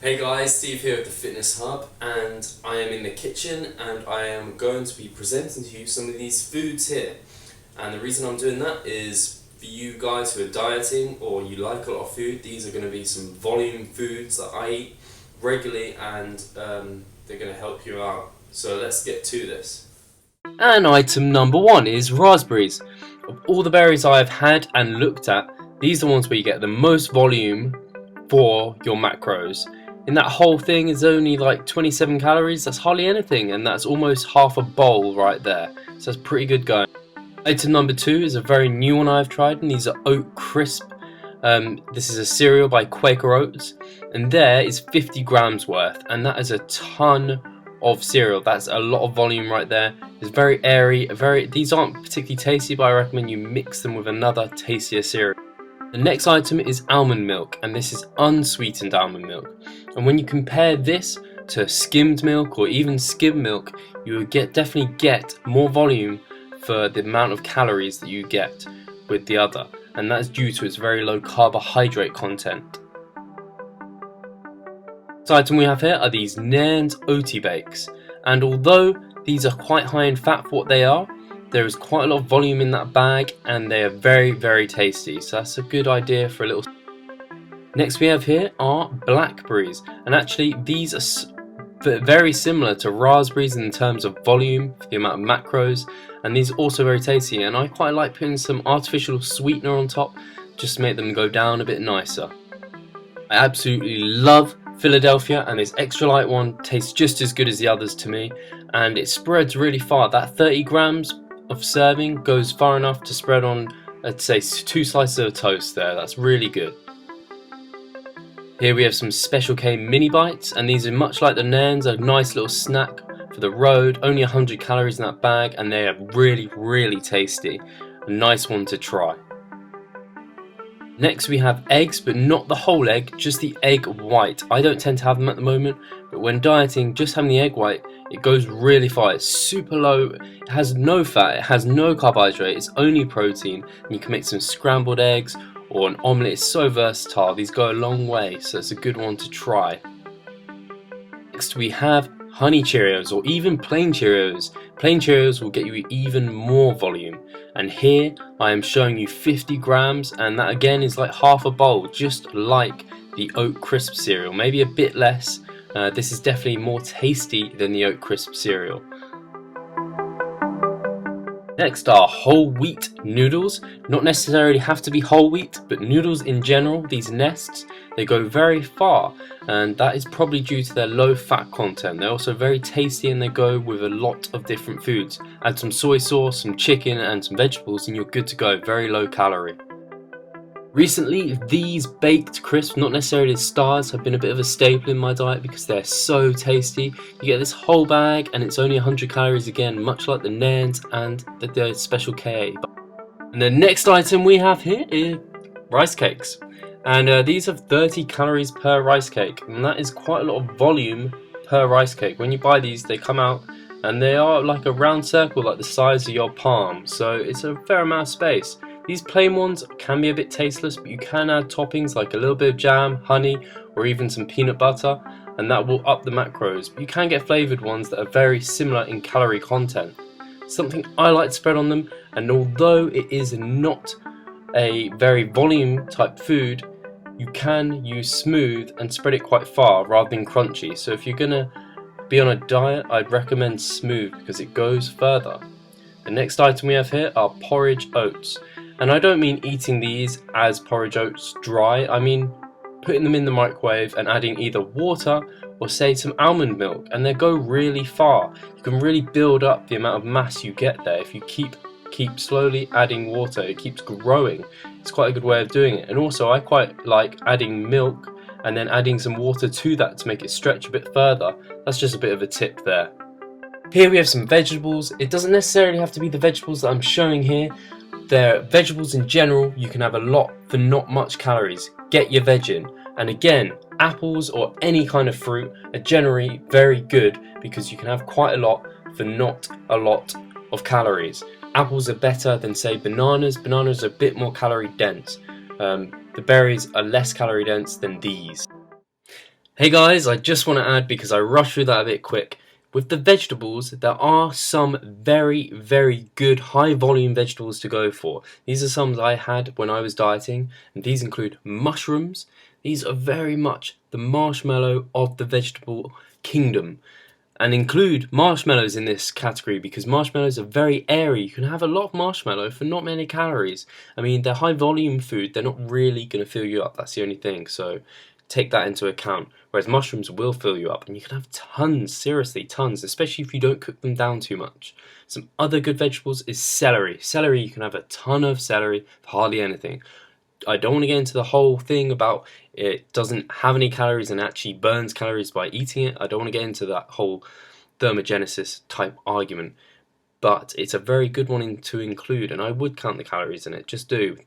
Hey guys, Steve here at the Fitness Hub, and I am in the kitchen and I am going to be presenting to you some of these foods here. And the reason I'm doing that is for you guys who are dieting or you like a lot of food, these are going to be some volume foods that I eat regularly, and they're going to help you out. So let's get to this. And item number one is raspberries. Of all the berries I've had and looked at, these are the ones where you get the most volume for your macros. In that whole thing is only like 27 calories. That's hardly anything, and that's almost half a bowl right there. So that's pretty good going. Item number two is a very new one I've tried, and these are Oat Crisp. This is a cereal by Quaker Oats, and there is 50 grams worth, and that is a ton of cereal. That's a lot of volume right there. It's very airy. These aren't particularly tasty, but I recommend you mix them with another tastier cereal. The next item is almond milk, and this is unsweetened almond milk. And when you compare this to skimmed milk or even skim milk, you will definitely get more volume for the amount of calories that you get with the other, and that is due to its very low carbohydrate content. The next item we have here are these Nairn's Oaty Bakes, and although these are quite high in fat for what they are, there is quite a lot of volume in that bag, and they are very tasty, so that's a good idea for a little. Next we have here are blackberries, and actually these are very similar to raspberries in terms of volume for the amount of macros, and these are also very tasty, and I quite like putting some artificial sweetener on top just to make them go down a bit nicer. I absolutely love Philadelphia, and this extra light one tastes just as good as the others to me, and it spreads really far. That 30 grams of serving goes far enough to spread on, I'd say, 2 slices of toast there. That's really good. Here we have some Special K mini bites, and these are much like the Nairns, a nice little snack for the road. Only 100 calories in that bag, and they are really tasty. A nice one to try. Next we have eggs, but not the whole egg, just the egg white. I don't tend to have them at the moment, but when dieting, just having the egg white, it goes really far. It's super low, it has no fat, it has no carbohydrate, it's only protein, and you can make some scrambled eggs or an omelette. It's so versatile. These go a long way, so it's a good one to try. Next we have honey Cheerios, or even plain Cheerios. Plain Cheerios will get you even more volume, and here I am showing you 50 grams, and that again is like half a bowl, just like the Oat Crisp cereal, maybe a bit less. This is definitely more tasty than the Oat Crisp cereal. Next are whole wheat noodles. Not necessarily have to be whole wheat, but noodles in general, these nests, they go very far, and that is probably due to their low fat content. They're also very tasty, and they go with a lot of different foods. Add some soy sauce, some chicken, and some vegetables, and you're good to go. Very low calorie. Recently, these baked crisps, not necessarily stars, have been a bit of a staple in my diet because they're so tasty. You get this whole bag, and it's only 100 calories again, much like the Nairns and the Special K. And the next item we have here is rice cakes, and these have 30 calories per rice cake, and that is quite a lot of volume per rice cake. When you buy these, they come out and they are like a round circle, like the size of your palm, so it's a fair amount of space. These plain ones can be a bit tasteless, but you can add toppings like a little bit of jam, honey, or even some peanut butter, and that will up the macros. But you can get flavoured ones that are very similar in calorie content. Something I like to spread on them, and although it is not a very volume type food, you can use smooth and spread it quite far rather than crunchy. So if you're gonna be on a diet, I'd recommend smooth because it goes further. The next item we have here are porridge oats. And I don't mean eating these as porridge oats dry, I mean putting them in the microwave and adding either water or say some almond milk, and they go really far. You can really build up the amount of mass you get there if you keep slowly adding water. It keeps growing. It's quite a good way of doing it. And also I quite like adding milk and then adding some water to that to make it stretch a bit further. That's just a bit of a tip there. Here we have some vegetables. It doesn't necessarily have to be the vegetables that I'm showing here. They're vegetables in general. You can have a lot for not much calories. Get your veg in. And again, apples or any kind of fruit are generally very good because you can have quite a lot for not a lot of calories. Apples are better than, say, bananas. Bananas are a bit more calorie dense. The berries are less calorie dense than these. Hey guys, I just want to add, because I rushed through that a bit quick, with the vegetables, there are some very, very good high volume vegetables to go for. These are some that I had when I was dieting, and these include mushrooms. These are very much the marshmallow of the vegetable kingdom, and include marshmallows in this category because marshmallows are very airy. You can have a lot of marshmallow for not many calories. I mean, they're high volume food, they're not really going to fill you up, that's the only thing, so take that into account. Whereas mushrooms will fill you up, and you can have tons, seriously tons, especially if you don't cook them down too much. Some other good vegetables is celery. Celery, you can have a ton of celery for hardly anything. I don't want to get into the whole thing about it doesn't have any calories and actually burns calories by eating it. I don't want to get into that whole thermogenesis type argument, but it's a very good one to include, and I would count the calories in it. Just do.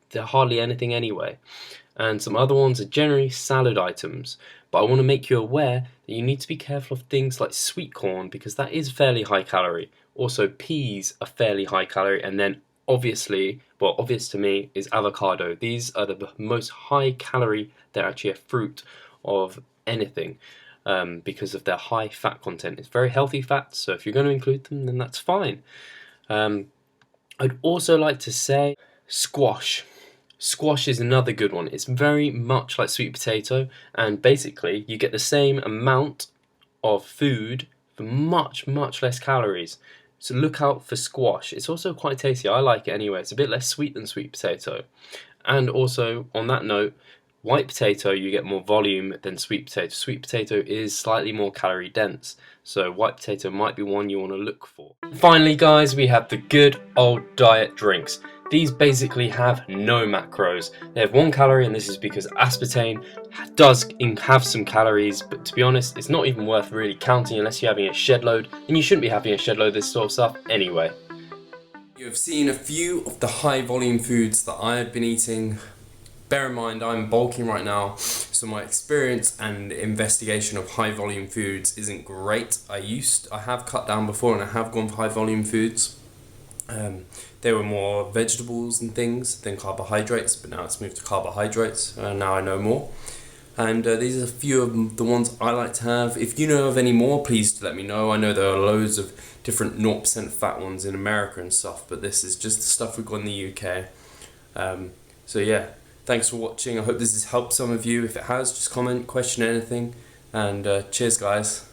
They're hardly anything anyway. And some other ones are generally salad items, but I want to make you aware that you need to be careful of things like sweet corn because that is fairly high calorie. Also, peas are fairly high calorie, and then obviously, well, obvious to me is avocado. These are the most high calorie. They're actually a fruit of anything because of their high fat content. It's very healthy fat, so if you're going to include them, then that's fine. I'd also like to say squash. Squash is another good one. It's very much like sweet potato, and basically you get the same amount of food for much, much less calories. So look out for squash. It's also quite tasty. I like it anyway. It's a bit less sweet than sweet potato. And also, on that note, white potato, you get more volume than sweet potato. Sweet potato is slightly more calorie dense, so white potato might be one you want to look for. Finally, guys, we have the good old diet drinks. These basically have no macros. They have 1 calorie, and this is because aspartame does have some calories, but to be honest, it's not even worth really counting unless you're having a shed load, and you shouldn't be having a shed load of this sort of stuff anyway. You have seen a few of the high volume foods that I have been eating. Bear in mind, I'm bulking right now, so my experience and investigation of high volume foods isn't great. I have cut down before and I have gone for high volume foods. There were more vegetables and things than carbohydrates, but now it's moved to carbohydrates, and now I know more. And these are a few of the ones I like to have. If you know of any more, please let me know. I know there are loads of different 0% fat ones in America and stuff, but this is just the stuff we've got in the UK. So yeah, thanks for watching. I hope this has helped some of you. If it has, just comment, question anything, and cheers guys.